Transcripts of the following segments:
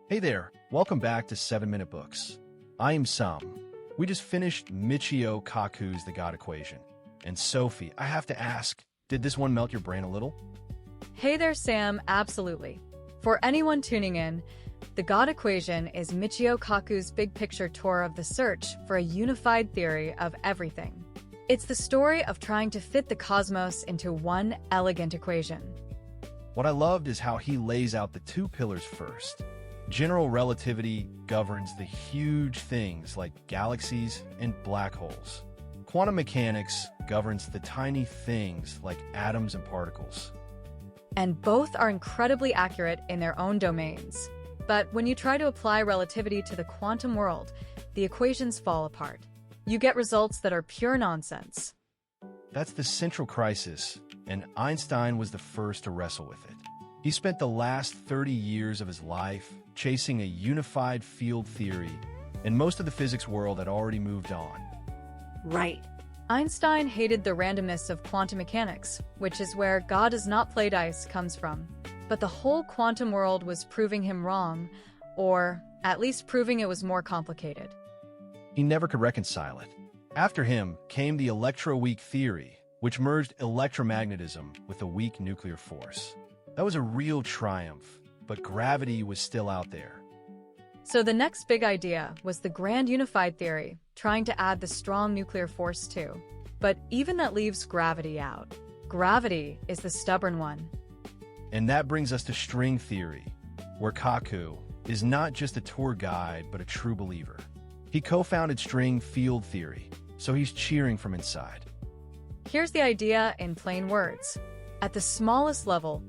Hey there, welcome back to 7-Minute Books. I am Sam. We just finished Michio Kaku's The God Equation. And Sophie, I have to ask, did this one melt your brain a little? Hey there, Sam. Absolutely. For anyone tuning in, The God Equation is Michio Kaku's big picture tour of the search for a unified theory of everything. It's the story of trying to fit the cosmos into one elegant equation. What I loved is how he lays out the two pillars first. General relativity governs the huge things like galaxies and black holes. Quantum mechanics governs the tiny things like atoms and particles. And both are incredibly accurate in their own domains. But when you try to apply relativity to the quantum world, the equations fall apart. You get results that are pure nonsense. That's the central crisis, and Einstein was the first to wrestle with it. He spent the last 30 years of his life chasing a unified field theory, and most of the physics world had already moved on. Right. Einstein hated the randomness of quantum mechanics, which is where God does not play dice comes from. But the whole quantum world was proving him wrong, or at least proving it was more complicated. He never could reconcile it. After him came the electroweak theory, which merged electromagnetism with a weak nuclear force. That was a real triumph, but gravity was still out there. So the next big idea was the grand unified theory, trying to add the strong nuclear force too. But even that leaves gravity out. Gravity is the stubborn one. And that brings us to string theory, where Kaku is not just a tour guide, but a true believer. He co-founded string field theory, so he's cheering from inside. Here's the idea in plain words. At the smallest level,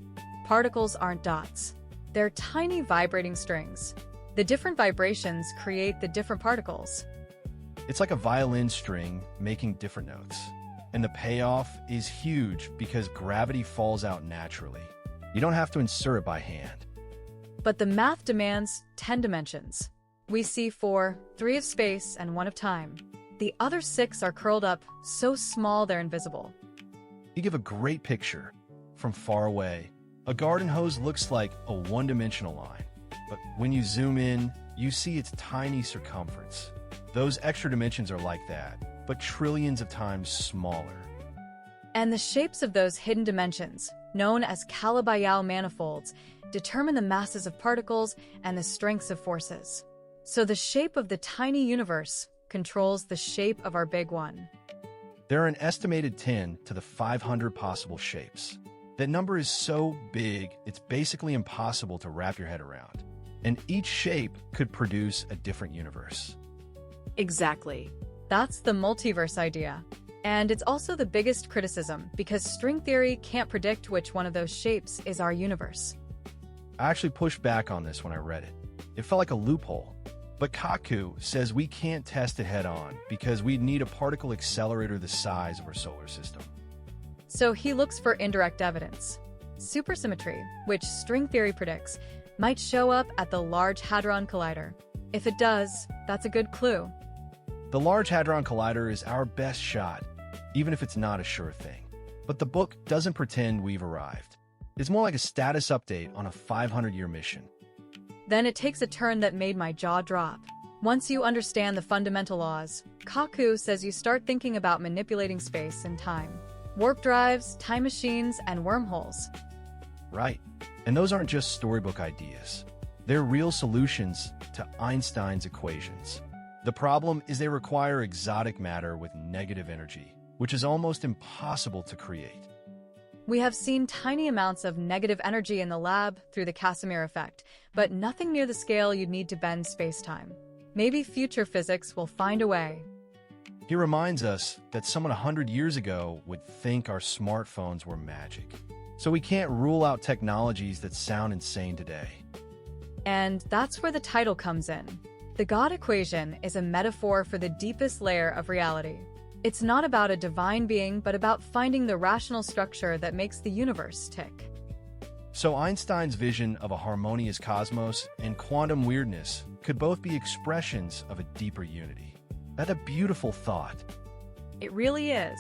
particles aren't dots. They're tiny vibrating strings. The different vibrations create the different particles. It's like a violin string making different notes. And the payoff is huge because gravity falls out naturally. You don't have to insert it by hand. But the math demands 10 dimensions. We see 4, 3 of space and 1 of time. The other 6 are curled up so small they're invisible. You give a great picture. From far away, a garden hose looks like a one-dimensional line. But when you zoom in, you see its tiny circumference. Those extra dimensions are like that, but trillions of times smaller. And the shapes of those hidden dimensions, known as Calabi-Yau manifolds, determine the masses of particles and the strengths of forces. So the shape of the tiny universe controls the shape of our big one. There are an estimated 10 to the 500 possible shapes. That number is so big, it's basically impossible to wrap your head around. And each shape could produce a different universe. Exactly. That's the multiverse idea. And it's also the biggest criticism because string theory can't predict which one of those shapes is our universe. I actually pushed back on this when I read it. It felt like a loophole. But Kaku says we can't test it head-on because we'd need a particle accelerator the size of our solar system. So he looks for indirect evidence. Supersymmetry, which string theory predicts, might show up at the Large Hadron Collider. If it does, that's a good clue. The Large Hadron Collider is our best shot, even if it's not a sure thing. But the book doesn't pretend we've arrived. It's more like a status update on a 500-year mission. Then it takes a turn that made my jaw drop. Once you understand the fundamental laws, Kaku says you start thinking about manipulating space and time. Warp drives, time machines, and wormholes. Right. And those aren't just storybook ideas. They're real solutions to Einstein's equations. The problem is they require exotic matter with negative energy, which is almost impossible to create. We have seen tiny amounts of negative energy in the lab through the Casimir effect, but nothing near the scale you'd need to bend space-time. Maybe future physics will find a way. He reminds us that someone 100 years ago would think our smartphones were magic. So we can't rule out technologies that sound insane today. And that's where the title comes in. The God Equation is a metaphor for the deepest layer of reality. It's not about a divine being, but about finding the rational structure that makes the universe tick. So Einstein's vision of a harmonious cosmos and quantum weirdness could both be expressions of a deeper unity. That's a beautiful thought. It really is.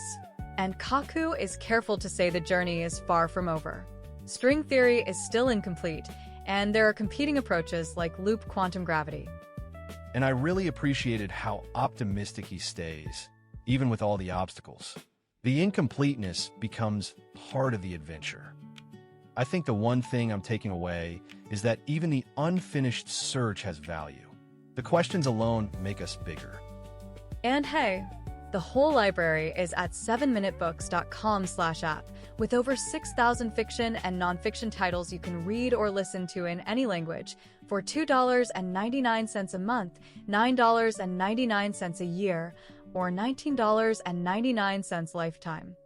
And Kaku is careful to say the journey is far from over. String theory is still incomplete, And there are competing approaches like loop quantum gravity. And I really appreciated how optimistic he stays, even with all the obstacles. The incompleteness becomes part of the adventure. I think the one thing I'm taking away is that even the unfinished search has value. The questions alone make us bigger. And hey, the whole library is at 7minutebooks.com/app with over 6,000 fiction and nonfiction titles you can read or listen to in any language for $2.99 a month, $9.99 a year, or $19.99 lifetime.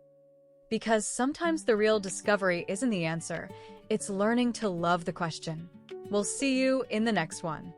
Because sometimes the real discovery isn't the answer, it's learning to love the question. We'll see you in the next one.